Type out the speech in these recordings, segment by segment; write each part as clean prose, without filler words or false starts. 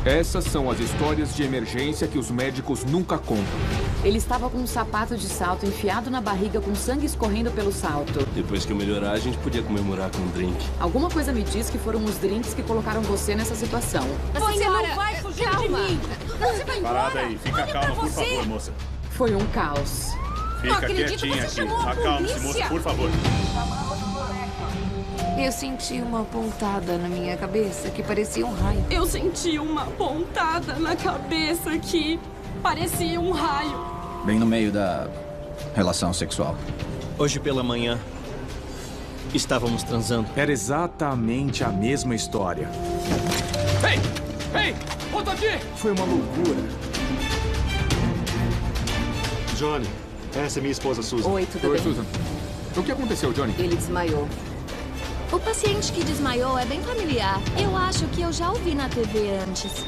Essas são as histórias de emergência que os médicos nunca contam. Ele estava com um sapato de salto enfiado na barriga com sangue escorrendo pelo salto. Depois que eu melhorar, a gente podia comemorar com um drink. Alguma coisa me diz que foram os drinks que colocaram você nessa situação. Você não vai fugir de mim! Você vai embora! Parada aí, fica calma, por favor, moça. Foi um caos. Fica quietinha aqui. Acalme-se, moça, por favor. Eu senti uma pontada na minha cabeça que parecia um raio. Eu senti uma pontada na cabeça que parecia um raio. Bem no meio da relação sexual. Hoje pela manhã, estávamos transando. Era exatamente a mesma história. Ei! Ei! Volta aqui! Foi uma loucura. Johnny, essa é minha esposa, Susan. Oi, tudo Oi, bem? Susan. O que aconteceu, Johnny? Ele desmaiou. O paciente que desmaiou é bem familiar. Eu acho que eu já o vi na TV antes.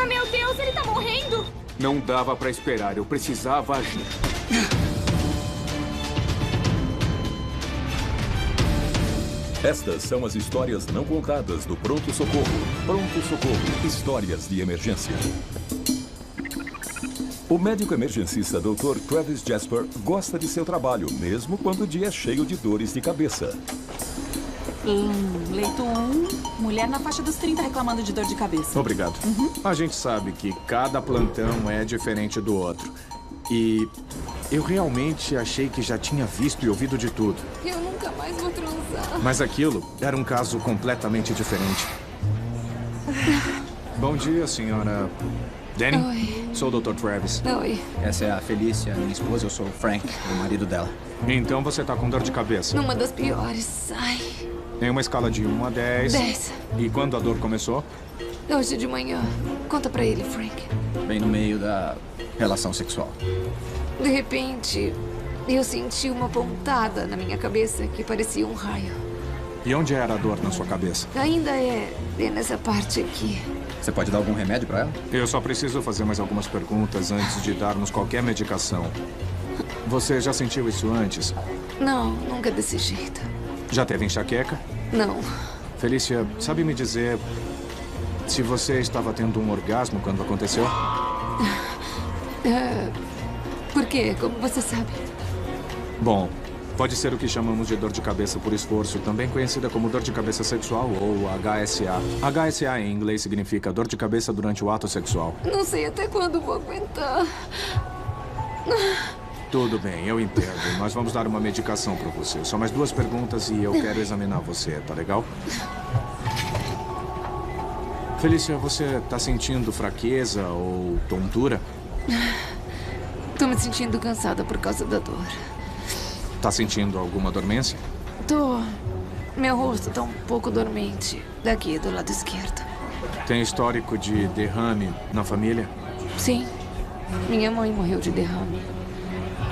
Ah, meu Deus, ele tá morrendo! Não dava pra esperar, eu precisava agir. Estas são as histórias não contadas do Pronto Socorro. Pronto Socorro. Histórias de emergência. O médico emergencista Dr. Travis Jasper gosta de seu trabalho, mesmo quando o dia é cheio de dores de cabeça. Leito 1, mulher na faixa dos 30 reclamando de dor de cabeça. Obrigado. A gente sabe que cada plantão é diferente do outro. E eu realmente achei que já tinha visto e ouvido de tudo. Eu nunca mais vou transar. Mas aquilo era um caso completamente diferente. Bom dia, senhora Danny. Oi. Sou o Dr. Travis. Oi. Essa é a Felícia, minha esposa. Eu sou o Frank, o marido dela. Então você tá com dor de cabeça? Numa das piores. Ai. Em uma escala de 1 a 10. 10. E quando a dor começou? Hoje de manhã. Conta pra ele, Frank. Bem no meio da relação sexual. De repente, eu senti uma pontada na minha cabeça que parecia um raio. E onde era a dor na sua cabeça? Ainda é nessa parte aqui. Você pode dar algum remédio pra ela? Eu só preciso fazer mais algumas perguntas antes de darmos qualquer medicação. Você já sentiu isso antes? Não, nunca desse jeito. Já teve enxaqueca? Não. Felícia, sabe me dizer se você estava tendo um orgasmo quando aconteceu? Por quê? Como você sabe? Bom, pode ser o que chamamos de dor de cabeça por esforço, também conhecida como dor de cabeça sexual ou HSA. HSA em inglês significa dor de cabeça durante o ato sexual. Não sei até quando vou aguentar. Tudo bem, eu entendo. Nós vamos dar uma medicação pra você. Só mais 2 perguntas e eu quero examinar você, tá legal? Felícia, você tá sentindo fraqueza ou tontura? Tô me sentindo cansada por causa da dor. Tá sentindo alguma dormência? Tô. Meu rosto tá um pouco dormente. Daqui, do lado esquerdo. Tem histórico de derrame na família? Sim. Minha mãe morreu de derrame.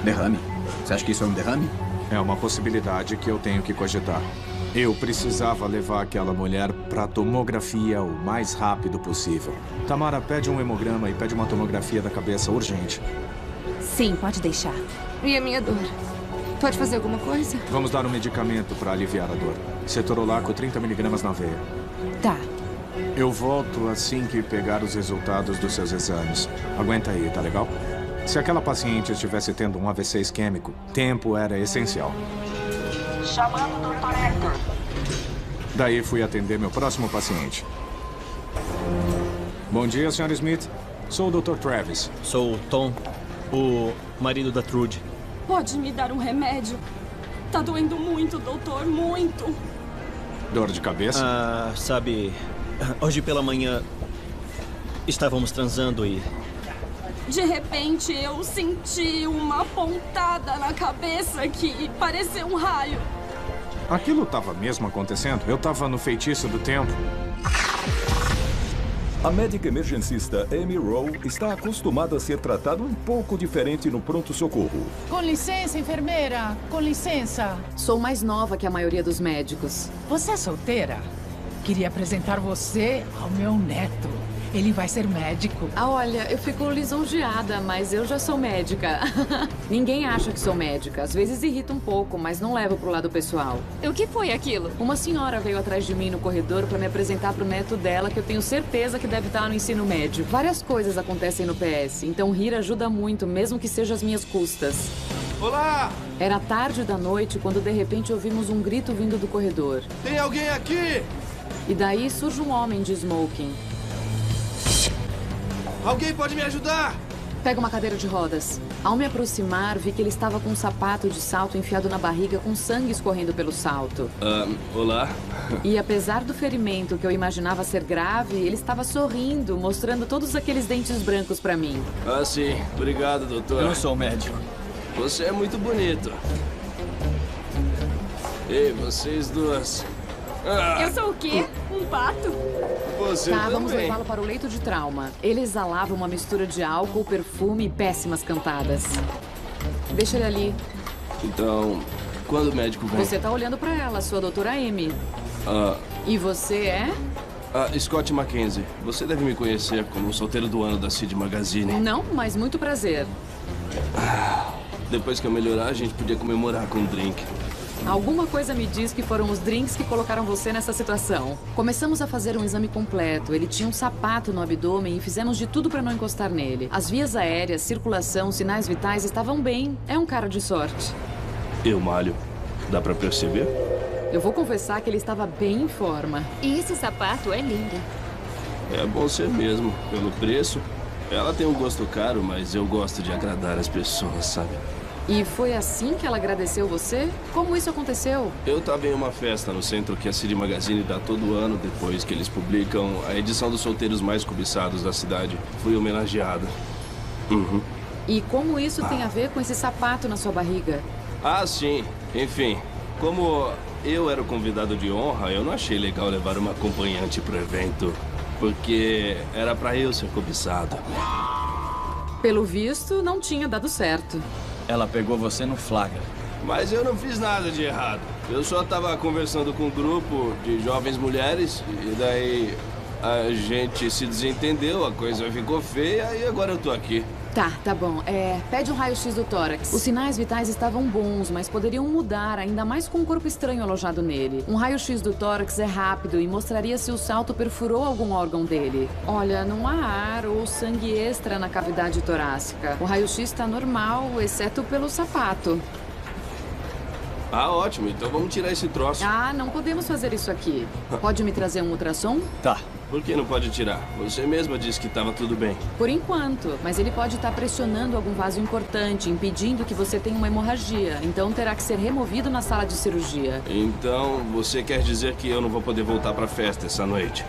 Derrame? Você acha que isso é um derrame? É uma possibilidade que eu tenho que cogitar. Eu precisava levar aquela mulher pra tomografia o mais rápido possível. Tamara, pede um hemograma e pede uma tomografia da cabeça urgente. Sim, pode deixar. E a minha dor? Pode fazer alguma coisa? Vamos dar um medicamento pra aliviar a dor. Cetorolaco 30 mg na veia. Tá. Eu volto assim que pegar os resultados dos seus exames. Aguenta aí, tá legal? Se aquela paciente estivesse tendo um AVC isquêmico, tempo era essencial. Chamando o Dr. Hector. Daí fui atender meu próximo paciente. Bom dia, Sr. Smith. Sou o Dr. Travis. Sou o Tom, o marido da Trude. Pode me dar um remédio? Tá doendo muito, doutor, muito. Dor de cabeça? Ah, sabe, hoje pela manhã estávamos transando e... De repente, eu senti uma pontada na cabeça que parecia um raio. Aquilo estava mesmo acontecendo? Eu estava no feitiço do tempo. A médica emergencista Amy Rowe está acostumada a ser tratada um pouco diferente no pronto-socorro. Com licença, enfermeira. Com licença. Sou mais nova que a maioria dos médicos. Você é solteira? Queria apresentar você ao meu neto. Ele vai ser médico. Ah, olha, eu fico lisonjeada, mas eu já sou médica. Ninguém acha que sou médica. Às vezes irrita um pouco, mas não levo pro lado pessoal. O que foi aquilo? Uma senhora veio atrás de mim no corredor para me apresentar pro neto dela, que eu tenho certeza que deve estar no ensino médio. Várias coisas acontecem no PS, então rir ajuda muito, mesmo que seja às minhas custas. Olá! Era tarde da noite quando de repente ouvimos um grito vindo do corredor. Tem alguém aqui? E daí surge um homem de smoking. Alguém pode me ajudar? Pega uma cadeira de rodas. Ao me aproximar, vi que ele estava com um sapato de salto enfiado na barriga com sangue escorrendo pelo salto. Olá. E apesar do ferimento que eu imaginava ser grave, ele estava sorrindo, mostrando todos aqueles dentes brancos para mim. Ah, sim. Obrigado, doutor. Eu sou médico. Você é muito bonito. Ei, vocês duas. Eu sou o quê? Um pato? Você Tá, também. vamos levá-lo para o leito de trauma. Ele exalava uma mistura de álcool, perfume e péssimas cantadas. Deixa ele ali. Então, quando o médico vem? Você tá olhando para ela, sua doutora Amy. E você é? Scott Mackenzie. Você deve me conhecer como o solteiro do ano da Cid Magazine. Não, mas muito prazer. Depois que eu melhorar, a gente podia comemorar com um drink. Alguma coisa me diz que foram os drinks que colocaram você nessa situação. Começamos a fazer um exame completo. Ele tinha um sapato no abdômen e fizemos de tudo para não encostar nele. As vias aéreas, circulação, sinais vitais estavam bem. É um cara de sorte. Eu malho. Dá pra perceber? Eu vou confessar que ele estava bem em forma. E esse sapato é lindo. É bom ser mesmo. Pelo preço, ela tem um gosto caro, mas eu gosto de agradar as pessoas, sabe? E foi assim que ela agradeceu você? Como isso aconteceu? Eu tava em uma festa no centro que a Cid Magazine dá todo ano depois que eles publicam a edição dos solteiros mais cobiçados da cidade. Fui homenageado. E como isso tem a ver com esse sapato na sua barriga? Ah, sim. Enfim, como eu era o convidado de honra, eu não achei legal levar uma acompanhante pro evento, porque era pra eu ser cobiçado. Pelo visto, não tinha dado certo. Ela pegou você no flagra. Mas eu não fiz nada de errado. Eu só tava conversando com um grupo de jovens mulheres e daí a gente se desentendeu, a coisa ficou feia e agora eu tô aqui. Tá bom. Pede um raio-x do tórax. Os sinais vitais estavam bons, mas poderiam mudar, ainda mais com um corpo estranho alojado nele. Um raio-x do tórax é rápido e mostraria se o salto perfurou algum órgão dele. Olha, não há ar ou sangue extra na cavidade torácica. O raio-x está normal, exceto pelo sapato. Ah, ótimo. Então vamos tirar esse troço. Ah, não podemos fazer isso aqui. Pode me trazer um ultrassom? Tá. Por que não pode tirar? Você mesma disse que estava tudo bem. Por enquanto, mas ele pode estar pressionando algum vaso importante, impedindo que você tenha uma hemorragia. Então terá que ser removido na sala de cirurgia. Então, você quer dizer que eu não vou poder voltar pra festa essa noite?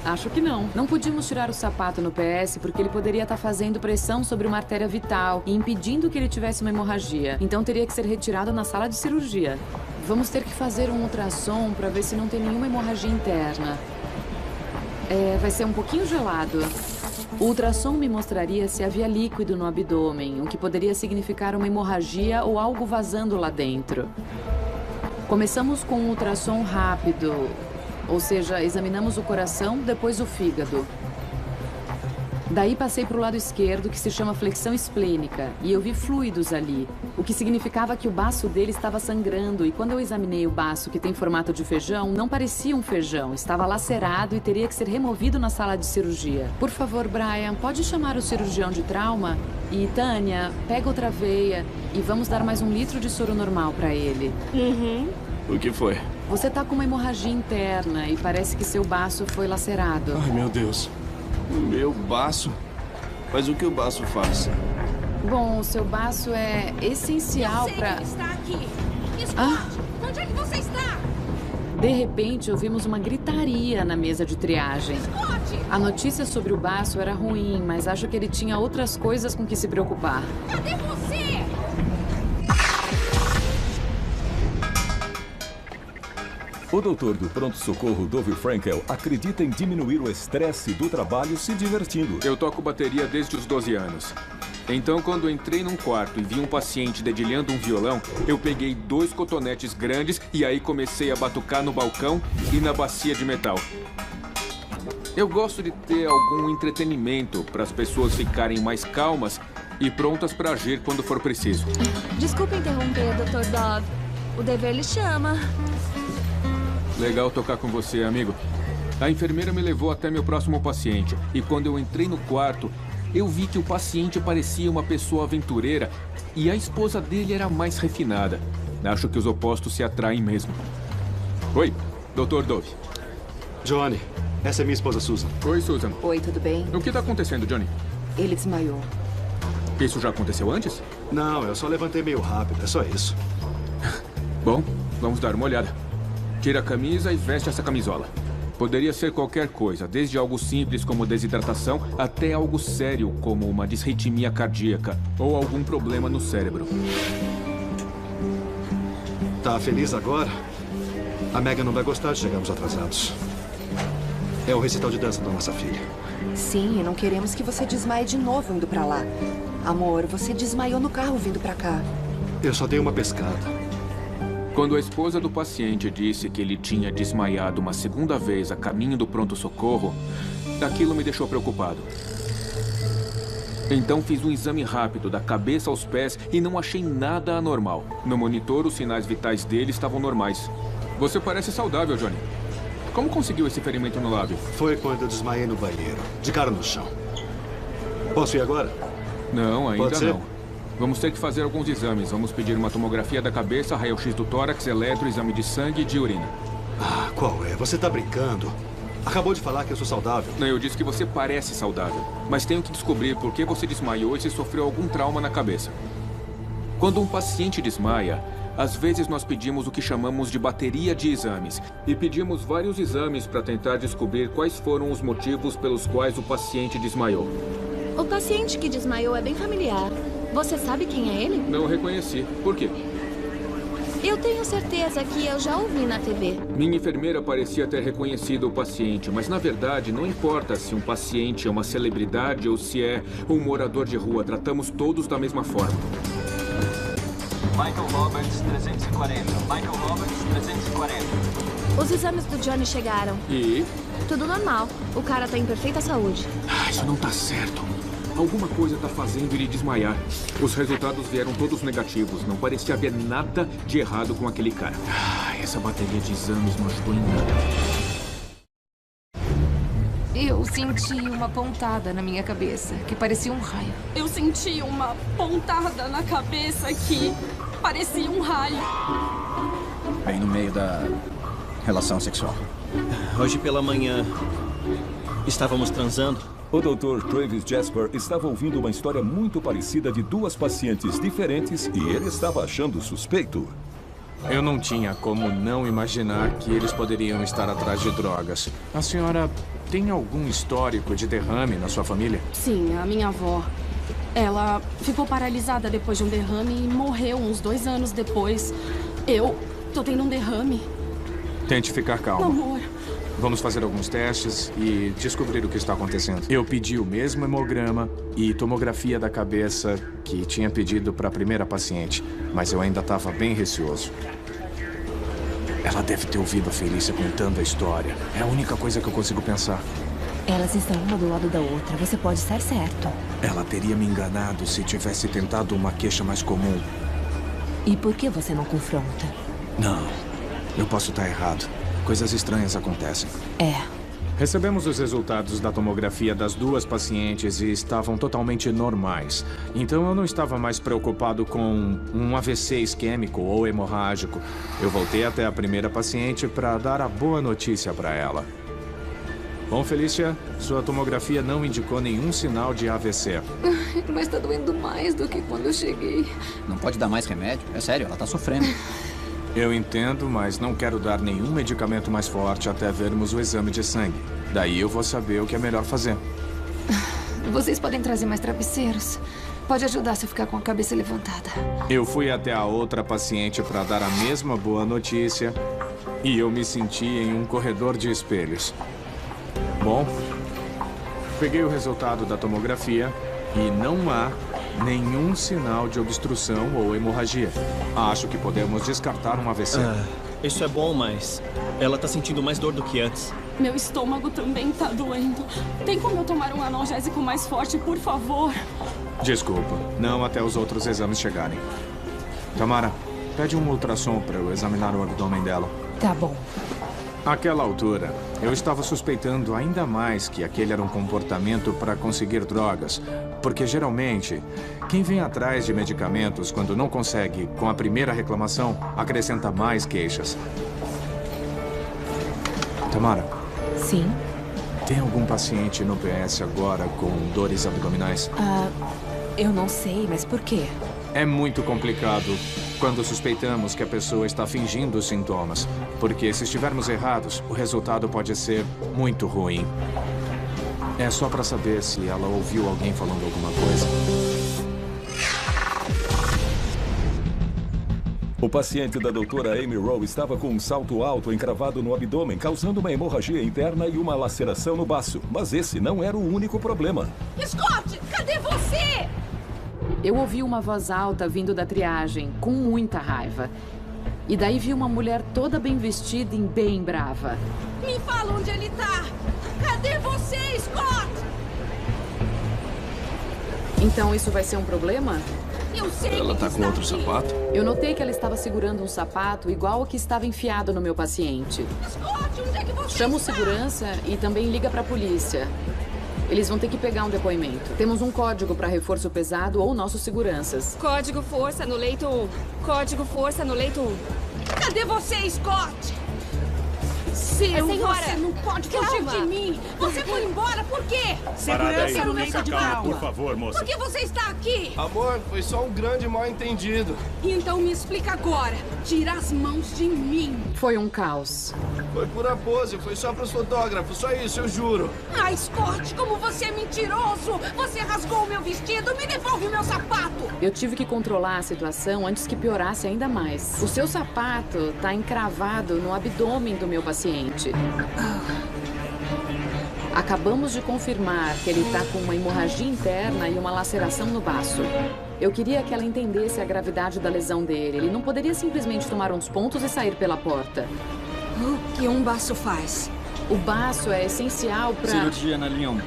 Acho que não. Não podíamos tirar o sapato no PS porque ele poderia estar fazendo pressão sobre uma artéria vital e impedindo que ele tivesse uma hemorragia. Então teria que ser retirado na sala de cirurgia. Vamos ter que fazer um ultrassom para ver se não tem nenhuma hemorragia interna. Vai ser um pouquinho gelado. O ultrassom me mostraria se havia líquido no abdômen, o que poderia significar uma hemorragia ou algo vazando lá dentro. Começamos com um ultrassom rápido, ou seja, examinamos o coração, depois o fígado. Daí passei para o lado esquerdo, que se chama flexão esplênica, e eu vi fluidos ali, o que significava que o baço dele estava sangrando, e quando eu examinei o baço, que tem formato de feijão, não parecia um feijão, estava lacerado e teria que ser removido na sala de cirurgia. Por favor, Brian, pode chamar o cirurgião de trauma? E, Tânia, pega outra veia e vamos dar mais 1 litro de soro normal para ele. O que foi? Você tá com uma hemorragia interna e parece que seu baço foi lacerado. Ai, meu Deus. Meu baço? Mas o que o baço faz? Bom, o seu baço é essencial para... está aqui. Scott, onde é que você está? De repente, ouvimos uma gritaria na mesa de triagem. Scott! A notícia sobre o baço era ruim, mas acho que ele tinha outras coisas com que se preocupar. Cadê você? O doutor do pronto-socorro, Dove Frankel, acredita em diminuir o estresse do trabalho se divertindo. Eu toco bateria desde os 12 anos. Então, quando entrei num quarto e vi um paciente dedilhando um violão, eu peguei 2 cotonetes grandes e aí comecei a batucar no balcão e na bacia de metal. Eu gosto de ter algum entretenimento para as pessoas ficarem mais calmas e prontas para agir quando for preciso. Desculpe interromper, Dr. Dove. O dever lhe chama. Legal tocar com você, amigo. A enfermeira me levou até meu próximo paciente. E quando eu entrei no quarto, eu vi que o paciente parecia uma pessoa aventureira e a esposa dele era mais refinada. Acho que os opostos se atraem mesmo. Oi, Dr. Dove. Johnny, essa é minha esposa Susan. Oi, Susan. Oi, tudo bem? O que está acontecendo, Johnny? Ele desmaiou. Isso já aconteceu antes? Não, eu só levantei meio rápido, é só isso. Bom, vamos dar uma olhada. Tira a camisa e veste essa camisola. Poderia ser qualquer coisa, desde algo simples como desidratação até algo sério como uma disritmia cardíaca ou algum problema no cérebro. Tá feliz agora? A Megan não vai gostar de chegarmos atrasados. É o recital de dança da nossa filha. Sim, e não queremos que você desmaie de novo indo pra lá. Amor, você desmaiou no carro vindo pra cá. Eu só dei uma pescada. Quando a esposa do paciente disse que ele tinha desmaiado uma segunda vez a caminho do pronto-socorro, aquilo me deixou preocupado. Então fiz um exame rápido da cabeça aos pés e não achei nada anormal. No monitor, os sinais vitais dele estavam normais. Você parece saudável, Johnny. Como conseguiu esse ferimento no lábio? Foi quando eu desmaiei no banheiro, de cara no chão. Posso ir agora? Não, ainda Pode ser? não. Vamos ter que fazer alguns exames. Vamos pedir uma tomografia da cabeça, raio-x do tórax, eletro, exame de sangue e de urina. Ah, qual é? Você tá brincando? Acabou de falar que eu sou saudável. Não, eu disse que você parece saudável. Mas tenho que descobrir por que você desmaiou e se sofreu algum trauma na cabeça. Quando um paciente desmaia, às vezes nós pedimos o que chamamos de bateria de exames. E pedimos vários exames para tentar descobrir quais foram os motivos pelos quais o paciente desmaiou. O paciente que desmaiou é bem familiar. Você sabe quem é ele? Não reconheci. Por quê? Eu tenho certeza que eu já ouvi na TV. Minha enfermeira parecia ter reconhecido o paciente, mas na verdade não importa se um paciente é uma celebridade ou se é um morador de rua. Tratamos todos da mesma forma. Michael Roberts, 340. Michael Roberts, 340. Os exames do Johnny chegaram. E? Tudo normal. O cara tá em perfeita saúde. Isso não tá certo. Alguma coisa tá fazendo ele desmaiar. Os resultados vieram todos negativos. Não parecia haver nada de errado com aquele cara. Essa bateria de exames não ajudou em nada. Eu senti uma pontada na minha cabeça, que parecia um raio. Eu senti uma pontada na cabeça que parecia um raio. Bem no meio da relação sexual. Hoje pela manhã, estávamos transando. O Dr. Travis Jasper estava ouvindo uma história muito parecida de duas pacientes diferentes e ele estava achando suspeito. Eu não tinha como não imaginar que eles poderiam estar atrás de drogas. A senhora tem algum histórico de derrame na sua família? Sim, a minha avó. Ela ficou paralisada depois de um derrame e morreu uns 2 anos depois. Eu tô tendo um derrame. Tente ficar calmo. Amor. Vamos fazer alguns testes e descobrir o que está acontecendo. Eu pedi o mesmo hemograma e tomografia da cabeça que tinha pedido para a primeira paciente, mas eu ainda estava bem receoso. Ela deve ter ouvido a Felícia contando a história. É a única coisa que eu consigo pensar. Elas estão uma do lado da outra. Você pode estar certo. Ela teria me enganado se tivesse tentado uma queixa mais comum. E por que você não confronta? Não, eu posso estar errado. Coisas estranhas acontecem. É. Recebemos os resultados da tomografia das duas pacientes e estavam totalmente normais. Então eu não estava mais preocupado com um AVC isquêmico ou hemorrágico. Eu voltei até a primeira paciente para dar a boa notícia para ela. Bom, Felícia, sua tomografia não indicou nenhum sinal de AVC. Mas tá doendo mais do que quando eu cheguei. Não pode dar mais remédio? É sério, ela tá sofrendo. Eu entendo, mas não quero dar nenhum medicamento mais forte até vermos o exame de sangue. Daí eu vou saber o que é melhor fazer. Vocês podem trazer mais travesseiros. Pode ajudar se eu ficar com a cabeça levantada. Eu fui até a outra paciente para dar a mesma boa notícia e eu me senti em um corredor de espelhos. Bom, peguei o resultado da tomografia e não há nenhum sinal de obstrução ou hemorragia. Acho que podemos descartar um AVC. Isso é bom, mas ela tá sentindo mais dor do que antes. Meu estômago também tá doendo. Tem como eu tomar um analgésico mais forte, por favor? Desculpa, não até os outros exames chegarem. Tamara, pede um ultrassom para eu examinar o abdômen dela. Tá bom. Àquela altura, eu estava suspeitando ainda mais que aquele era um comportamento para conseguir drogas. Porque, geralmente, quem vem atrás de medicamentos quando não consegue com a primeira reclamação, acrescenta mais queixas. Tamara. Sim? Tem algum paciente no PS agora com dores abdominais? Eu não sei, mas por quê? É muito complicado quando suspeitamos que a pessoa está fingindo os sintomas. Porque se estivermos errados, o resultado pode ser muito ruim. É só para saber se ela ouviu alguém falando alguma coisa. O paciente da doutora Amy Rowe estava com um salto alto encravado no abdômen, causando uma hemorragia interna e uma laceração no baço. Mas esse não era o único problema. Scott, cadê você? Eu ouvi uma voz alta vindo da triagem, com muita raiva. E daí vi uma mulher toda bem vestida e bem brava. Me fala onde ele tá! Cadê você, Scott? Então isso vai ser um problema? Eu sei. Ela tá com outro sapato? Eu notei que ela estava segurando um sapato igual ao que estava enfiado no meu paciente. Scott, onde é que você Chama o está? segurança e também liga para a polícia. Eles vão ter que pegar um depoimento. Temos um código para reforço pesado ou nossos seguranças. Código força no leito 1. Código força no leito 1. Cadê você, Scott? Seu, você não pode fugir de mim. Você foi embora por quê? Segurança no leito de calma, por favor, moça. Por que você está aqui? Amor, foi só um grande mal-entendido. Então me explica agora. Tira as mãos de mim. Foi um caos. Foi pura pose, foi só pros fotógrafos, só isso, eu juro. Ai, Scott, como você é mentiroso! Você rasgou o meu vestido, me devolve o meu sapato! Eu tive que controlar a situação antes que piorasse ainda mais. O seu sapato tá encravado no abdômen do meu paciente. Acabamos de confirmar que ele tá com uma hemorragia interna e uma laceração no baço. Eu queria que ela entendesse a gravidade da lesão dele. Ele não poderia simplesmente tomar uns pontos e sair pela porta. O que um baço faz? O baço é essencial para... Cirurgia na linha 1.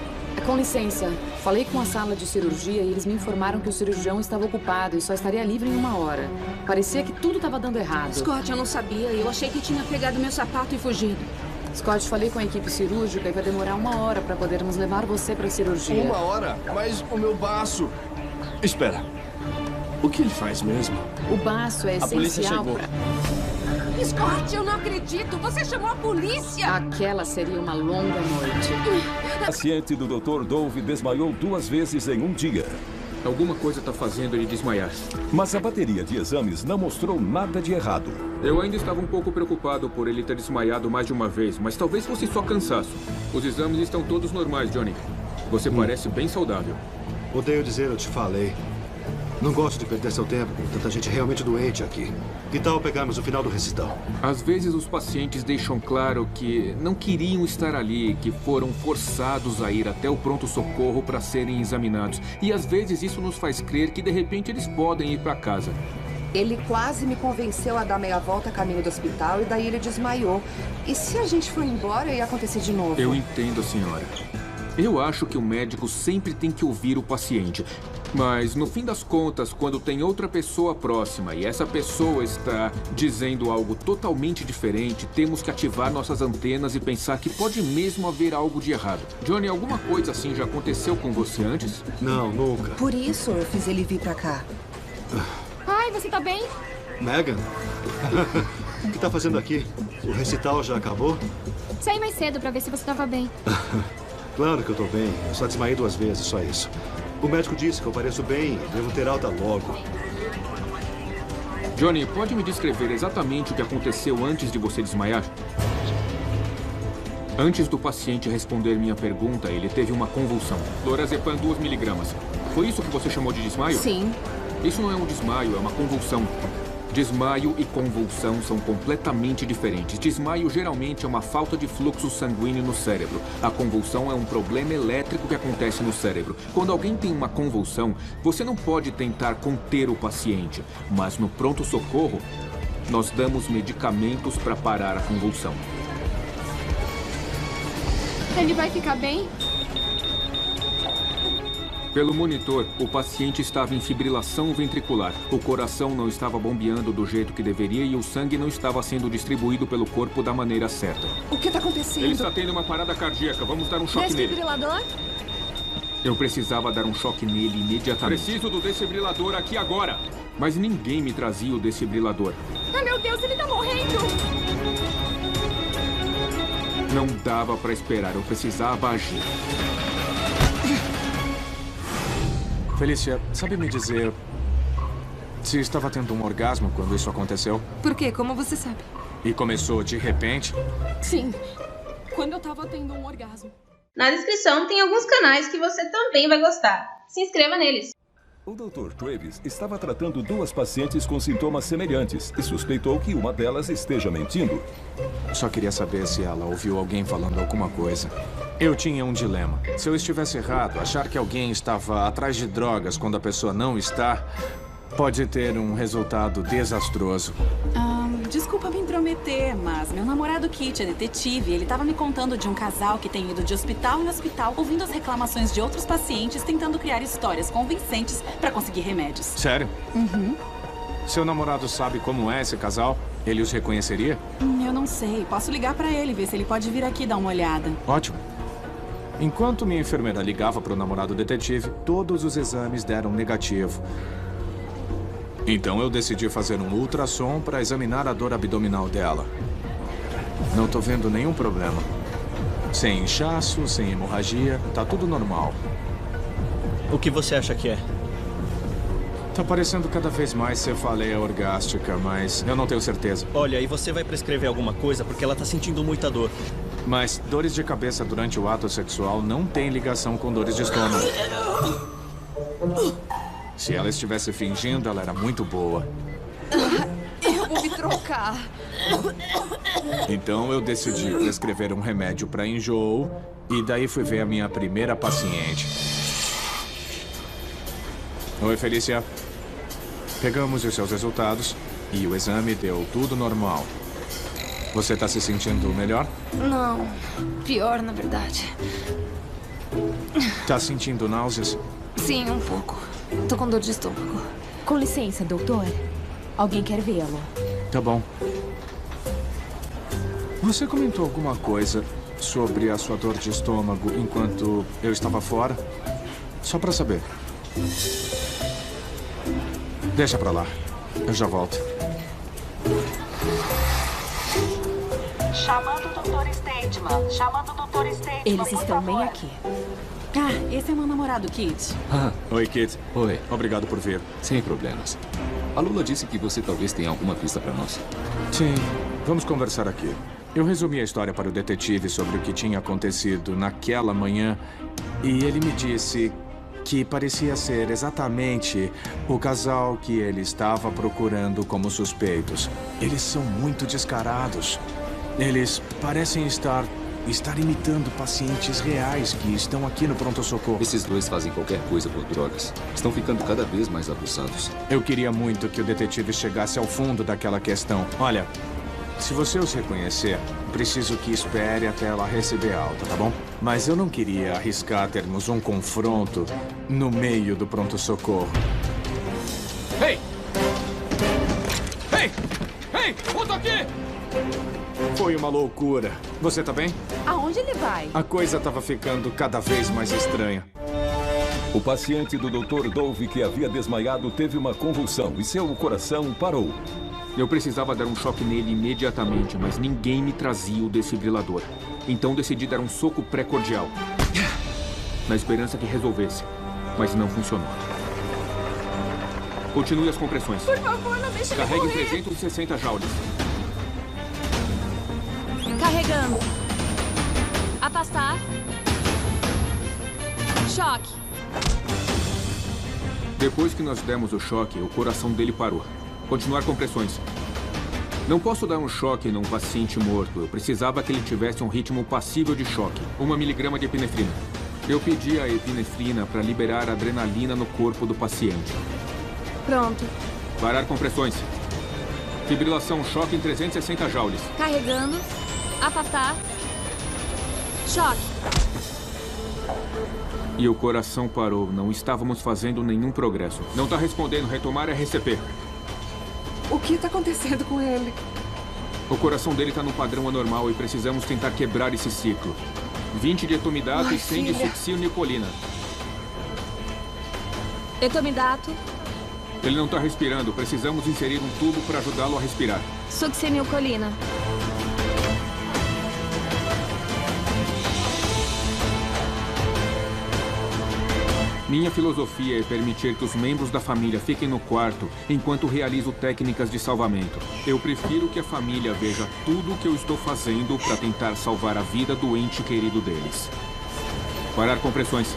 Com licença, falei com a sala de cirurgia e eles me informaram que o cirurgião estava ocupado e só estaria livre em 1 hora. Parecia que tudo estava dando errado. Scott, eu não sabia. Eu achei que tinha pegado meu sapato e fugido. Scott, falei com a equipe cirúrgica e vai demorar 1 hora para podermos levar você para a cirurgia. 1 hora? Mas o meu baço... Espera. O que ele faz mesmo? O baço é essencial para... Scott, eu não acredito! Você chamou a polícia! Aquela seria uma longa noite. O paciente do Dr. Dove desmaiou 2 vezes em um dia. Alguma coisa está fazendo ele desmaiar. Mas a bateria de exames não mostrou nada de errado. Eu ainda estava um pouco preocupado por ele ter desmaiado mais de uma vez, mas talvez fosse só cansaço. Os exames estão todos normais, Johnny. Você parece bem saudável. Odeio dizer, eu te falei. Não gosto de perder seu tempo com tanta gente realmente doente aqui. Que tal pegarmos o final do recital? Às vezes os pacientes deixam claro que não queriam estar ali, que foram forçados a ir até o pronto-socorro para serem examinados. E às vezes isso nos faz crer que de repente eles podem ir para casa. Ele quase me convenceu a dar meia volta a caminho do hospital e daí ele desmaiou. E se a gente for embora, ia acontecer de novo? Eu entendo, senhora. Eu acho que o médico sempre tem que ouvir o paciente. Mas, no fim das contas, quando tem outra pessoa próxima e essa pessoa está dizendo algo totalmente diferente, temos que ativar nossas antenas e pensar que pode mesmo haver algo de errado. Johnny, alguma coisa assim já aconteceu com você antes? Não, nunca. Por isso eu fiz ele vir pra cá. Ai, você tá bem? Megan? O que tá fazendo aqui? O recital já acabou? Saí mais cedo pra ver se você tava bem. Claro que eu tô bem. Eu só desmaiei 2 vezes, só isso. O médico disse que eu pareço bem e devo ter alta logo. Johnny, pode me descrever exatamente o que aconteceu antes de você desmaiar? Antes do paciente responder minha pergunta, ele teve uma convulsão. Lorazepam 2 miligramas. Foi isso que você chamou de desmaio? Sim. Isso não é um desmaio, é uma convulsão. Desmaio e convulsão são completamente diferentes. Desmaio geralmente é uma falta de fluxo sanguíneo no cérebro. A convulsão é um problema elétrico que acontece no cérebro. Quando alguém tem uma convulsão, você não pode tentar conter o paciente. Mas no pronto-socorro, nós damos medicamentos para parar a convulsão. Ele vai ficar bem? Pelo monitor, o paciente estava em fibrilação ventricular. O coração não estava bombeando do jeito que deveria e o sangue não estava sendo distribuído pelo corpo da maneira certa. O que está acontecendo? Ele está tendo uma parada cardíaca. Vamos dar um choque nele. Desfibrilador? Eu precisava dar um choque nele imediatamente. Preciso do desfibrilador aqui agora. Mas ninguém me trazia o desfibrilador. Ai, meu Deus, ele tá morrendo! Não dava para esperar. Eu precisava agir. Felícia, sabe me dizer se estava tendo um orgasmo quando isso aconteceu? Por quê? Como você sabe? E começou de repente? Sim. Quando eu tava tendo um orgasmo. Na descrição tem alguns canais que você também vai gostar. Se inscreva neles. O Dr. Travis estava tratando duas pacientes com sintomas semelhantes e suspeitou que uma delas esteja mentindo. Só queria saber se ela ouviu alguém falando alguma coisa. Eu tinha um dilema. Se eu estivesse errado, achar que alguém estava atrás de drogas quando a pessoa não está, pode ter um resultado desastroso. Desculpa me intrometer, mas meu namorado Kit é detetive. Ele estava me contando de um casal que tem ido de hospital em hospital, ouvindo as reclamações de outros pacientes, tentando criar histórias convincentes para conseguir remédios. Sério? Uhum. Seu namorado sabe como é esse casal? Ele os reconheceria? Eu não sei. Posso ligar para ele, ver se ele pode vir aqui dar uma olhada. Ótimo. Enquanto minha enfermeira ligava para o namorado detetive, todos os exames deram negativo. Então eu decidi fazer um ultrassom para examinar a dor abdominal dela. Não tô vendo nenhum problema. Sem inchaço, sem hemorragia, tá tudo normal. O que você acha que é? Tá parecendo cada vez mais cefaleia orgástica, mas eu não tenho certeza. Olha, e você vai prescrever alguma coisa porque ela tá sentindo muita dor. Mas dores de cabeça durante o ato sexual não tem ligação com dores de estômago. Se ela estivesse fingindo, ela era muito boa. Eu vou me trocar. Então eu decidi prescrever um remédio para enjoo e daí fui ver a minha primeira paciente. Oi, Felícia. Pegamos os seus resultados e o exame deu tudo normal. Você tá se sentindo melhor? Não. Pior, na verdade. Tá sentindo náuseas? Sim, um pouco. Tô com dor de estômago. Com licença, doutor. Alguém quer vê-lo. Tá bom. Você comentou alguma coisa sobre a sua dor de estômago enquanto eu estava fora? Só pra saber. Deixa pra lá. Eu já volto. Chamando o Dr. Stateman. Chamando o Dr. Stateman. Eles estão bem aqui. Esse é meu namorado, Kit. Oi, Kit. Oi. Obrigado por vir. Sem problemas. A Lula disse que você talvez tenha alguma pista para nós. Sim. Vamos conversar aqui. Eu resumi a história para o detetive sobre o que tinha acontecido naquela manhã e ele me disse que parecia ser exatamente o casal que ele estava procurando como suspeitos. Eles são muito descarados. Eles parecem estar imitando pacientes reais que estão aqui no pronto-socorro. Esses dois fazem qualquer coisa por drogas. Estão ficando cada vez mais abusados. Eu queria muito que o detetive chegasse ao fundo daquela questão. Olha, se você os reconhecer, preciso que espere até ela receber alta, tá bom? Mas eu não queria arriscar termos um confronto no meio do pronto-socorro. Ei! Ei! Ei! Volta aqui! Foi uma loucura. Você tá bem? Aonde ele vai? A coisa tava ficando cada vez mais estranha. O paciente do Dr. Dove que havia desmaiado teve uma convulsão e seu coração parou. Eu precisava dar um choque nele imediatamente, mas ninguém me trazia o desfibrilador. Então decidi dar um soco pré-cordial, na esperança que resolvesse, mas não funcionou. Continue as compressões. Por favor, não deixe ele Carregue em morrer. 360 joules. Carregando. Afastar. Choque. Depois que nós demos o choque, o coração dele parou. Continuar compressões. Não posso dar um choque num paciente morto. Eu precisava que ele tivesse um ritmo passível de choque. 1 miligrama de epinefrina. Eu pedi a epinefrina para liberar adrenalina no corpo do paciente. Pronto. Parar compressões. Fibrilação, choque em 360 joules. Carregando. Afastar. Choque. E o coração parou. Não estávamos fazendo nenhum progresso. Não tá respondendo. Retomar RCP. O que tá acontecendo com ele? O coração dele tá no padrão anormal e precisamos tentar quebrar esse ciclo. 20 de etomidato e 100 de succinilcolina. Etomidato. Ele não tá respirando. Precisamos inserir um tubo para ajudá-lo a respirar. Succinilcolina. Minha filosofia é permitir que os membros da família fiquem no quarto enquanto realizo técnicas de salvamento. Eu prefiro que a família veja tudo o que eu estou fazendo para tentar salvar a vida do ente querido deles. Parar compressões.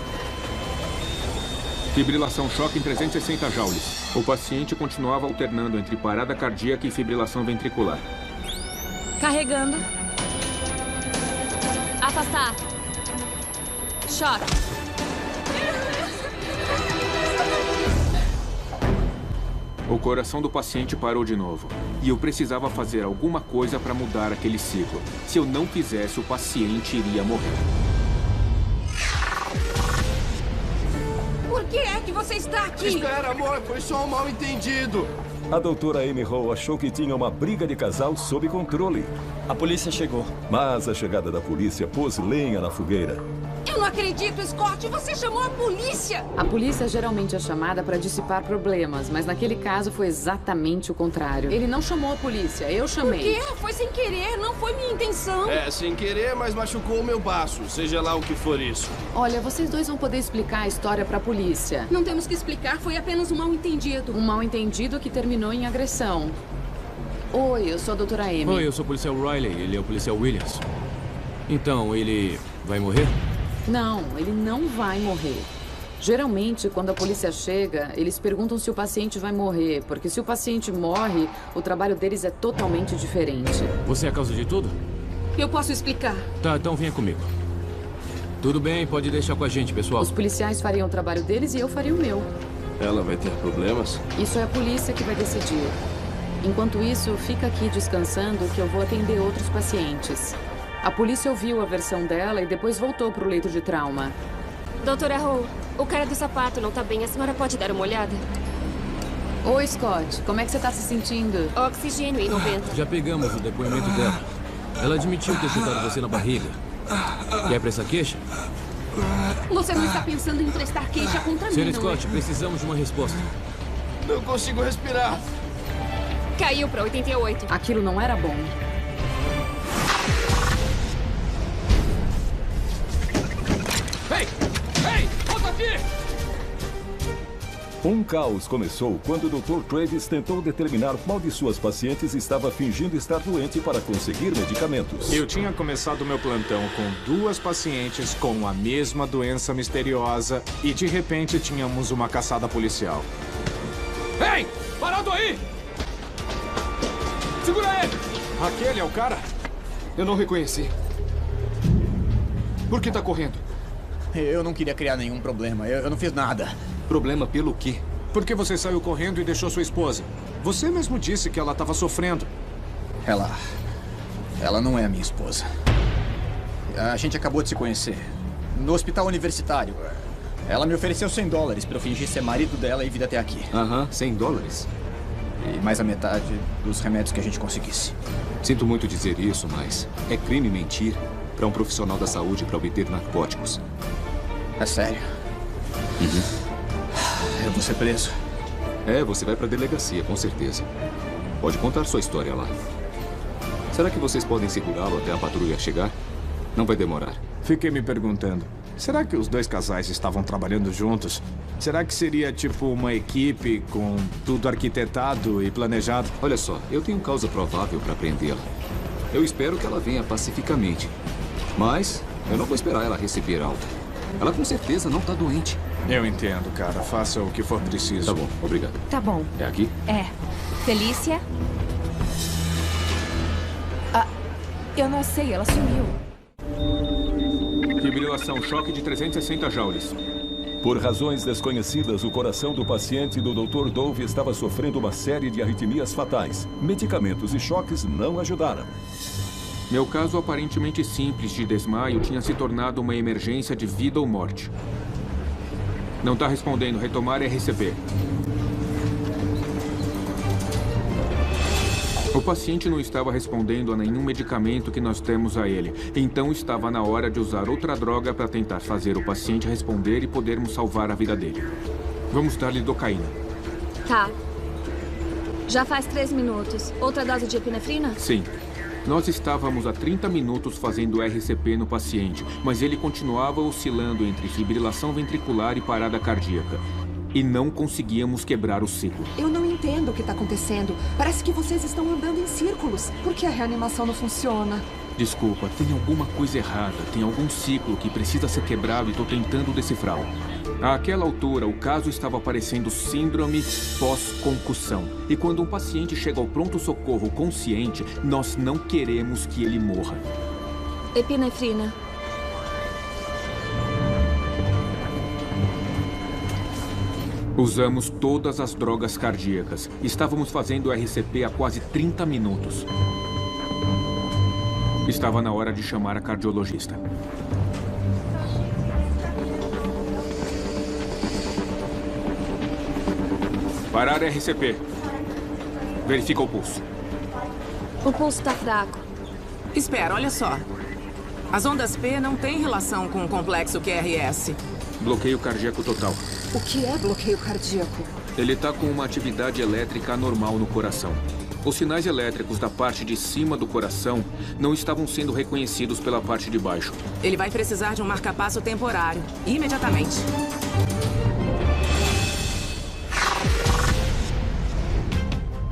Fibrilação choque em 360 joules. O paciente continuava alternando entre parada cardíaca e fibrilação ventricular. Carregando. Afastar. Choque. O coração do paciente parou de novo. E eu precisava fazer alguma coisa para mudar aquele ciclo. Se eu não fizesse, o paciente iria morrer. Por que é que você está aqui? Espera, amor. Foi só um mal-entendido. A doutora Amy Hall achou que tinha uma briga de casal sob controle. A polícia chegou. Mas a chegada da polícia pôs lenha na fogueira. Eu não acredito, Scott! Você chamou a polícia! A polícia geralmente é chamada para dissipar problemas, mas naquele caso foi exatamente o contrário. Ele não chamou a polícia, eu chamei. Por quê? Foi sem querer, não foi minha intenção. É, sem querer, mas machucou o meu baço, seja lá o que for isso. Olha, vocês dois vão poder explicar a história para a polícia. Não temos que explicar, foi apenas um mal-entendido. Um mal-entendido que terminou em agressão. Oi, eu sou a doutora Amy. Oi, eu sou o policial Riley, ele é o policial Williams. Então, ele vai morrer? Não, ele não vai morrer. Geralmente, quando a polícia chega, eles perguntam se o paciente vai morrer, porque se o paciente morre, o trabalho deles é totalmente diferente. Você é a causa de tudo? Eu posso explicar. Tá, então venha comigo. Tudo bem, pode deixar com a gente, pessoal. Os policiais fariam o trabalho deles e eu faria o meu. Ela vai ter problemas? Isso é a polícia que vai decidir. Enquanto isso, fica aqui descansando que eu vou atender outros pacientes. A polícia ouviu a versão dela e depois voltou para o leito de trauma. Doutora Hall, o cara do sapato não tá bem. A senhora pode dar uma olhada? Oi, Scott. Como é que você tá se sentindo? Oxigênio em 90. Já pegamos o depoimento dela. Ela admitiu ter chutado você na barriga. Quer prestar queixa? Você não está pensando em prestar queixa contra mim, Sr. não Scott, precisamos de uma resposta. Não consigo respirar. Caiu para 88. Aquilo não era bom. Ei! Volta aqui! Um caos começou quando o Dr. Travis tentou determinar qual de suas pacientes estava fingindo estar doente para conseguir medicamentos. Eu tinha começado meu plantão com 2 pacientes com a mesma doença misteriosa e de repente tínhamos uma caçada policial. Ei! Parado aí! Segura ele! Aquele é o cara? Eu não reconheci. Por que tá correndo? Eu não queria criar nenhum problema. Eu não fiz nada. Problema pelo quê? Porque você saiu correndo e deixou sua esposa. Você mesmo disse que ela estava sofrendo. Ela não é a minha esposa. A gente acabou de se conhecer. No hospital universitário. Ela me ofereceu $100 para eu fingir ser marido dela e vir até aqui. Aham, $100? E mais a metade dos remédios que a gente conseguisse. Sinto muito dizer isso, mas é crime mentir para um profissional da saúde para obter narcóticos. É sério? Uhum. Eu vou ser preso? É, você vai para a delegacia, com certeza. Pode contar sua história lá. Será que vocês podem segurá-lo até a patrulha chegar? Não vai demorar. Fiquei me perguntando, será que os 2 casais estavam trabalhando juntos? Será que seria tipo uma equipe com tudo arquitetado e planejado? Olha só, eu tenho causa provável para prendê-la. Eu espero que ela venha pacificamente. Mas eu não vou esperar ela receber alta. Ela com certeza não tá doente. Eu entendo, cara. Faça o que for preciso. Tá bom, obrigado. Tá bom. É aqui? É. Felícia? Eu não sei, ela sumiu. Fibrilação choque de 360 joules. Por razões desconhecidas, o coração do paciente do Dr. Dove estava sofrendo uma série de arritmias fatais. Medicamentos e choques não ajudaram. Meu caso aparentemente simples de desmaio tinha se tornado uma emergência de vida ou morte. Não está respondendo. Retomar RCP. O paciente não estava respondendo a nenhum medicamento que nós temos a ele. Então estava na hora de usar outra droga para tentar fazer o paciente responder e podermos salvar a vida dele. Vamos dar lidocaína. Tá. Já faz 3 minutos. Outra dose de epinefrina? Sim. Nós estávamos há 30 minutos fazendo RCP no paciente, mas ele continuava oscilando entre fibrilação ventricular e parada cardíaca. E não conseguíamos quebrar o ciclo. Eu não entendo o que está acontecendo. Parece que vocês estão andando em círculos. Por que a reanimação não funciona? Desculpa, tem alguma coisa errada. Tem algum ciclo que precisa ser quebrado e estou tentando decifrá-lo. Àquela altura, o caso estava parecendo síndrome pós-concussão. E quando um paciente chega ao pronto-socorro consciente, nós não queremos que ele morra. Epinefrina. Usamos todas as drogas cardíacas. Estávamos fazendo RCP há quase 30 minutos. Estava na hora de chamar a cardiologista. Parar RCP. Verifica o pulso. O pulso está fraco. Espera, olha só. As ondas P não têm relação com o complexo QRS. Bloqueio cardíaco total. O que é bloqueio cardíaco? Ele está com uma atividade elétrica anormal no coração. Os sinais elétricos da parte de cima do coração não estavam sendo reconhecidos pela parte de baixo. Ele vai precisar de um marca-passo temporário, imediatamente.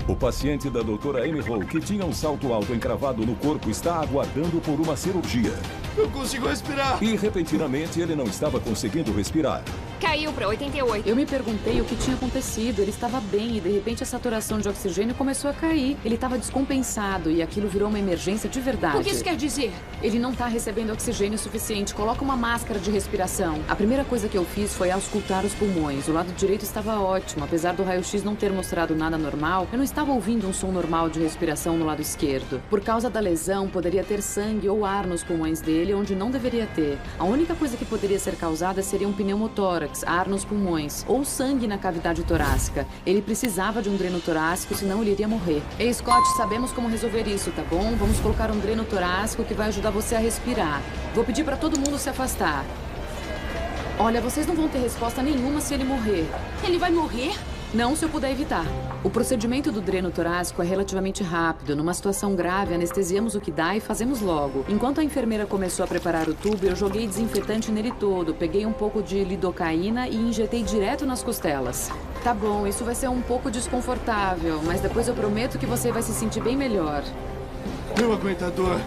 O paciente da doutora Amy Hall, que tinha um salto alto encravado no corpo, está aguardando por uma cirurgia. Eu consigo respirar! E, repentinamente, ele não estava conseguindo respirar. Caiu para 88. Eu me perguntei o que tinha acontecido. Ele estava bem e, de repente, a saturação de oxigênio começou a cair. Ele estava descompensado e aquilo virou uma emergência de verdade. O que isso quer dizer? Ele não está recebendo oxigênio suficiente. Coloca uma máscara de respiração. A primeira coisa que eu fiz foi auscultar os pulmões. O lado direito estava ótimo. Apesar do raio-x não ter mostrado nada normal, eu não estava ouvindo um som normal de respiração no lado esquerdo. Por causa da lesão, poderia ter sangue ou ar nos pulmões dele, onde não deveria ter. A única coisa que poderia ser causada seria um pneumotórax, ar nos pulmões, ou sangue na cavidade torácica. Ele precisava de um dreno torácico, senão ele iria morrer. Ei, Scott, sabemos como resolver isso, tá bom? Vamos colocar um dreno torácico que vai ajudar você a respirar. Vou pedir pra todo mundo se afastar. Olha, vocês não vão ter resposta nenhuma se ele morrer. Ele vai morrer? Não, se eu puder evitar. O procedimento do dreno torácico é relativamente rápido. Numa situação grave, anestesiamos o que dá e fazemos logo. Enquanto a enfermeira começou a preparar o tubo, eu joguei desinfetante nele todo, peguei um pouco de lidocaína e injetei direto nas costelas. Tá bom, isso vai ser um pouco desconfortável, mas depois eu prometo que você vai se sentir bem melhor. Eu aguento a dor.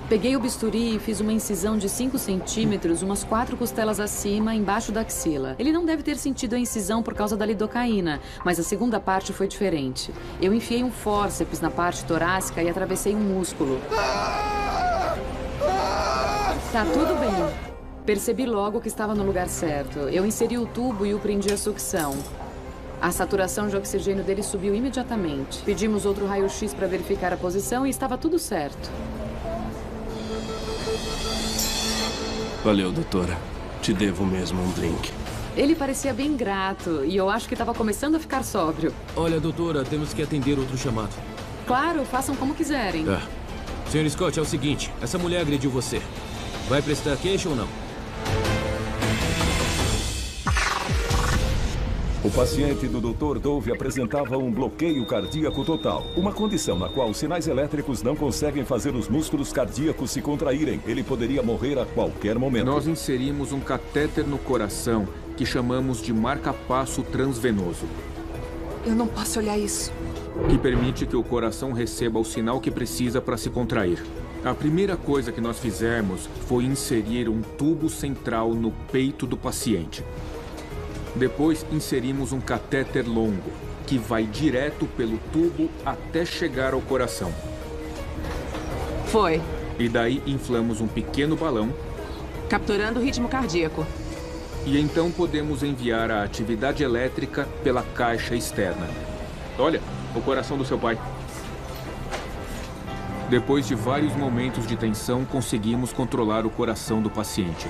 Peguei o bisturi e fiz uma incisão de 5 centímetros, umas 4 costelas acima, embaixo da axila. Ele não deve ter sentido a incisão por causa da lidocaína, mas a segunda parte foi diferente. Eu enfiei um fórceps na parte torácica e atravessei um músculo. Tá tudo bem. Percebi logo que estava no lugar certo. Eu inseri o tubo e o prendi à sucção. A saturação de oxigênio dele subiu imediatamente. Pedimos outro raio-x para verificar a posição e estava tudo certo. Valeu, doutora. Te devo mesmo um drink. Ele parecia bem grato e eu acho que estava começando a ficar sóbrio. Olha, doutora, temos que atender outro chamado. Claro, façam como quiserem. Senhor Scott, é o seguinte. Essa mulher agrediu você. Vai prestar queixa ou não? O paciente do Dr. Dove apresentava um bloqueio cardíaco total, uma condição na qual os sinais elétricos não conseguem fazer os músculos cardíacos se contraírem. Ele poderia morrer a qualquer momento. Nós inserimos um catéter no coração que chamamos de marca-passo transvenoso. Eu não posso olhar isso. Que permite que o coração receba o sinal que precisa para se contrair. A primeira coisa que nós fizemos foi inserir um tubo central no peito do paciente. Depois inserimos um catéter longo, que vai direto pelo tubo até chegar ao coração. Foi. E daí inflamos um pequeno balão. Capturando o ritmo cardíaco. E então podemos enviar a atividade elétrica pela caixa externa. Olha, o coração do seu pai. Depois de vários momentos de tensão, conseguimos controlar o coração do paciente.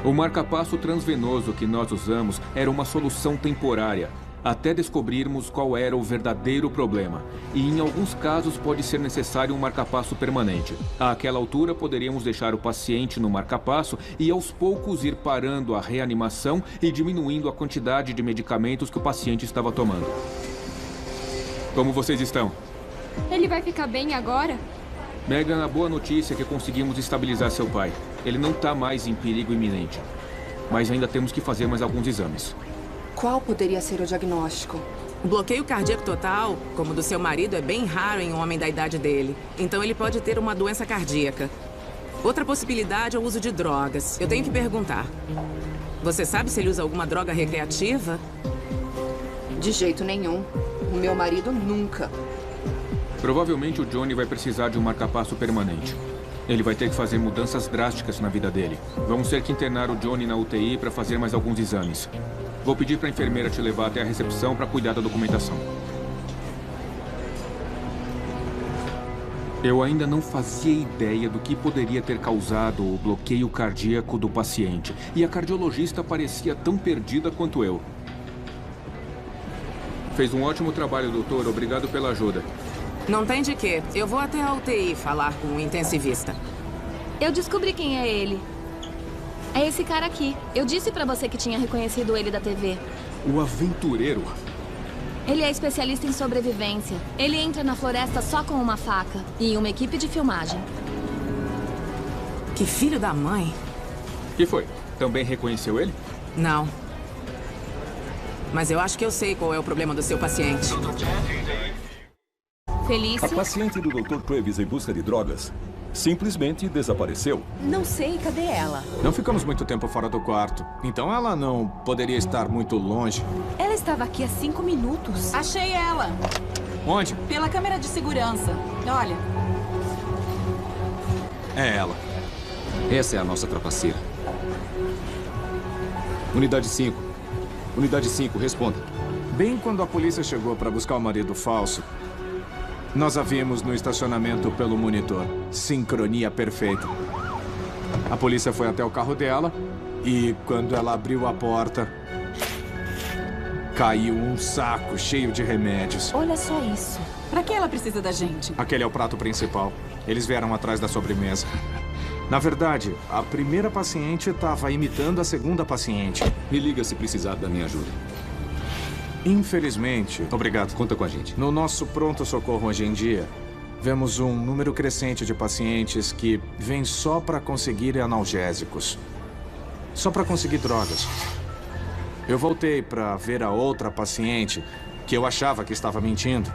O marca-passo transvenoso que nós usamos era uma solução temporária, até descobrirmos qual era o verdadeiro problema. E em alguns casos pode ser necessário um marca-passo permanente. Àquela altura, poderíamos deixar o paciente no marca-passo e aos poucos ir parando a reanimação e diminuindo a quantidade de medicamentos que o paciente estava tomando. Como vocês estão? Ele vai ficar bem agora? Megan, a boa notícia é que conseguimos estabilizar seu pai. Ele não está mais em perigo iminente. Mas ainda temos que fazer mais alguns exames. Qual poderia ser o diagnóstico? O bloqueio cardíaco total, como o do seu marido, é bem raro em um homem da idade dele. Então ele pode ter uma doença cardíaca. Outra possibilidade é o uso de drogas. Eu tenho que perguntar. Você sabe se ele usa alguma droga recreativa? De jeito nenhum. O meu marido nunca. Provavelmente o Johnny vai precisar de um marca-passo permanente. Ele vai ter que fazer mudanças drásticas na vida dele. Vamos ter que internar o Johnny na UTI para fazer mais alguns exames. Vou pedir para a enfermeira te levar até a recepção para cuidar da documentação. Eu ainda não fazia ideia do que poderia ter causado o bloqueio cardíaco do paciente. E a cardiologista parecia tão perdida quanto eu. Fez um ótimo trabalho, doutor. Obrigado pela ajuda. Não tem de quê. Eu vou até a UTI falar com o intensivista. Eu descobri quem é ele. É esse cara aqui. Eu disse pra você que tinha reconhecido ele da TV. O aventureiro. Ele é especialista em sobrevivência. Ele entra na floresta só com uma faca e uma equipe de filmagem. Que filho da mãe. Que foi? Também reconheceu ele? Não. Mas eu acho que eu sei qual é o problema do seu paciente. Felícia? A paciente do Dr. Travis em busca de drogas simplesmente desapareceu. Não sei, cadê ela? Não ficamos muito tempo fora do quarto, então ela não poderia estar muito longe. Ela estava aqui há 5 minutos. Achei ela. Onde? Pela câmera de segurança. Olha. É ela. Essa é a nossa trapaceira. Unidade 5. Unidade 5, responda. Bem quando a polícia chegou para buscar o marido falso, nós a vimos no estacionamento pelo monitor. Sincronia perfeita. A polícia foi até o carro dela e quando ela abriu a porta, caiu um saco cheio de remédios. Olha só isso. Pra que ela precisa da gente? Aquele é o prato principal. Eles vieram atrás da sobremesa. Na verdade, a primeira paciente estava imitando a segunda paciente. Me liga se precisar da minha ajuda. Infelizmente... Obrigado. Conta com a gente. No nosso pronto-socorro hoje em dia, vemos um número crescente de pacientes que vêm só para conseguir analgésicos. Só para conseguir drogas. Eu voltei para ver a outra paciente, que eu achava que estava mentindo,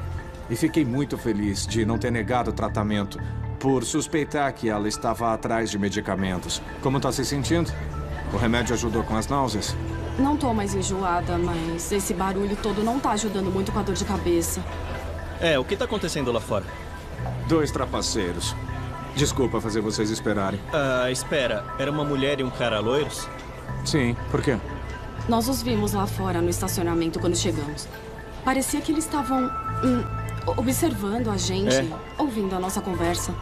e fiquei muito feliz de não ter negado o tratamento, por suspeitar que ela estava atrás de medicamentos. Como está se sentindo? O remédio ajudou com as náuseas? Não tô mais enjoada, mas esse barulho todo não tá ajudando muito com a dor de cabeça. O que tá acontecendo lá fora? 2 trapaceiros. Desculpa fazer vocês esperarem. Espera. Era uma mulher e um cara loiros? Sim, por quê? Nós os vimos lá fora no estacionamento quando chegamos. Parecia que eles estavam observando a gente, ouvindo a nossa conversa.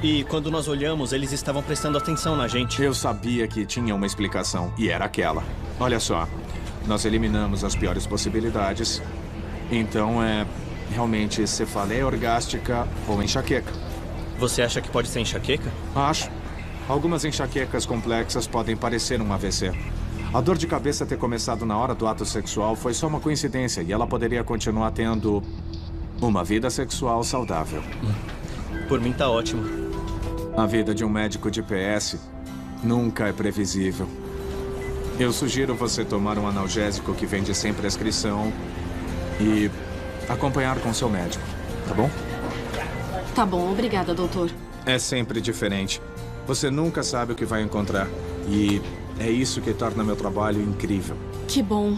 E quando nós olhamos, eles estavam prestando atenção na gente. Eu sabia que tinha uma explicação, e era aquela. Olha só, nós eliminamos as piores possibilidades. Então é realmente cefaleia orgástica ou enxaqueca. Você acha que pode ser enxaqueca? Acho. Algumas enxaquecas complexas podem parecer um AVC. A dor de cabeça ter começado na hora do ato sexual foi só uma coincidência e ela poderia continuar tendo uma vida sexual saudável. Por mim tá ótimo. A vida de um médico de PS nunca é previsível. Eu sugiro você tomar um analgésico que vende sem prescrição e acompanhar com seu médico, tá bom? Tá bom, obrigada, doutor. É sempre diferente. Você nunca sabe o que vai encontrar. E é isso que torna meu trabalho incrível. Que bom.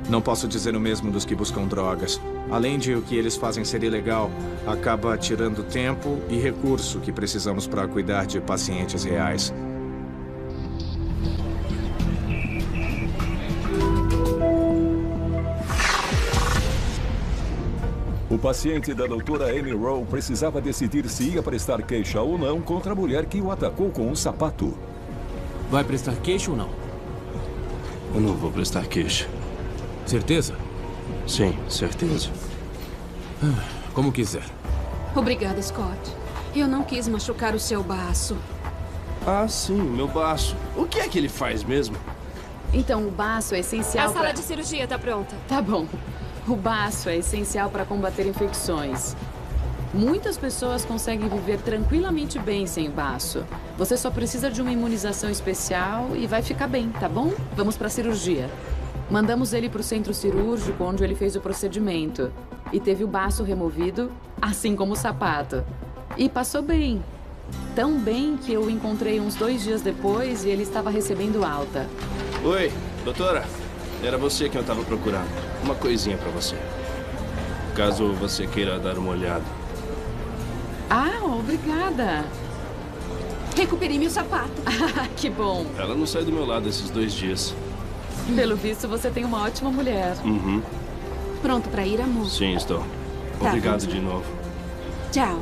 Não posso dizer o mesmo dos que buscam drogas. Além de o que eles fazem ser ilegal, acaba tirando tempo e recurso que precisamos para cuidar de pacientes reais. O paciente da doutora Amy Rowe precisava decidir se ia prestar queixa ou não contra a mulher que o atacou com um sapato. Vai prestar queixa ou não? Eu não vou prestar queixa. Certeza? Sim, certeza. Como quiser. Obrigada, Scott. Eu não quis machucar o seu baço. Ah, sim, meu baço. O que é que ele faz mesmo? Então, o baço é essencial A sala de cirurgia tá pronta. Tá bom. O baço é essencial para combater infecções. Muitas pessoas conseguem viver tranquilamente bem sem o baço. Você só precisa de uma imunização especial e vai ficar bem, tá bom? Vamos para a cirurgia. Mandamos ele para o centro cirúrgico, onde ele fez o procedimento. E teve o baço removido, assim como o sapato. E passou bem. Tão bem que eu o encontrei uns 2 dias depois e ele estava recebendo alta. Oi, doutora. Era você que eu estava procurando. Uma coisinha para você. Caso você queira dar uma olhada. Ah, obrigada. Recuperei meu sapato. Que bom. Ela não sai do meu lado esses 2 dias. Pelo visto, você tem uma ótima mulher. Uhum. Pronto para ir, amor? Sim, estou. Tá, Obrigado de novo. Tchau.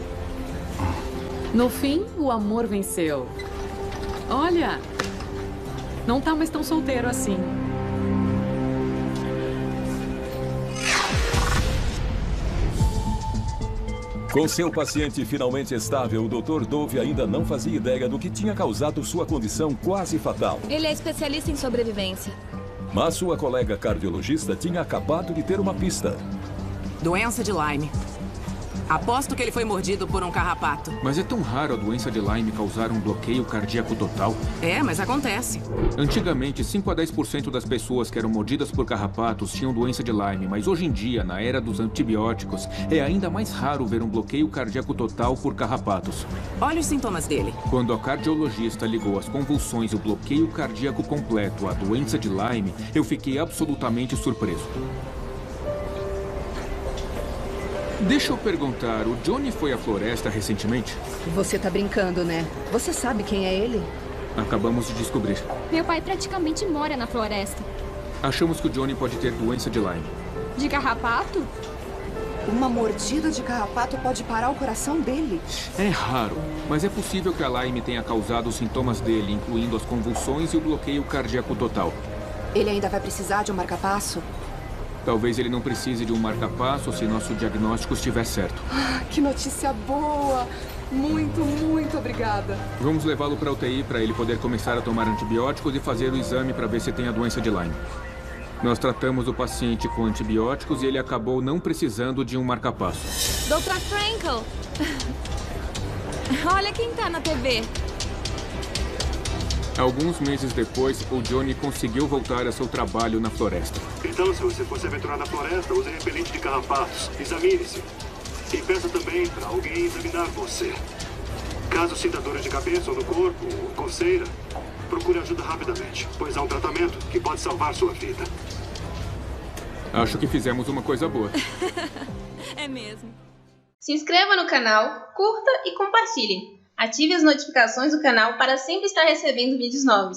No fim, o amor venceu. Olha, não tá mais tão solteiro assim. Com seu paciente finalmente estável, o Dr. Dove ainda não fazia ideia do que tinha causado sua condição quase fatal. Ele é especialista em sobrevivência. Mas sua colega cardiologista tinha acabado de ter uma pista. Doença de Lyme. Aposto que ele foi mordido por um carrapato. Mas é tão raro a doença de Lyme causar um bloqueio cardíaco total. É, mas acontece. Antigamente, 5 a 10% das pessoas que eram mordidas por carrapatos tinham doença de Lyme, mas hoje em dia, na era dos antibióticos, é ainda mais raro ver um bloqueio cardíaco total por carrapatos. Olha os sintomas dele. Quando a cardiologista ligou as convulsões e o bloqueio cardíaco completo à doença de Lyme, eu fiquei absolutamente surpreso. Deixa eu perguntar, o Johnny foi à floresta recentemente? Você tá brincando, né? Você sabe quem é ele? Acabamos de descobrir. Meu pai praticamente mora na floresta. Achamos que o Johnny pode ter doença de Lyme. De carrapato? Uma mordida de carrapato pode parar o coração dele? É raro, mas é possível que a Lyme tenha causado os sintomas dele, incluindo as convulsões e o bloqueio cardíaco total. Ele ainda vai precisar de um marca-passo? Talvez ele não precise de um marca-passo se nosso diagnóstico estiver certo. Que notícia boa! Muito, muito obrigada. Vamos levá-lo para a UTI para ele poder começar a tomar antibióticos e fazer o exame para ver se tem a doença de Lyme. Nós tratamos o paciente com antibióticos e ele acabou não precisando de um marca-passo. Dr. Frankel! Olha quem tá na TV. Alguns meses depois, o Johnny conseguiu voltar a seu trabalho na floresta. Então, se você for se aventurar na floresta, use repelente de carrapatos. Examine-se. E peça também para alguém examinar você. Caso sinta dores de cabeça ou no corpo, ou coceira, procure ajuda rapidamente, pois há um tratamento que pode salvar sua vida. Acho que fizemos uma coisa boa. É mesmo. Se inscreva no canal, curta e compartilhe. Ative as notificações do canal para sempre estar recebendo vídeos novos.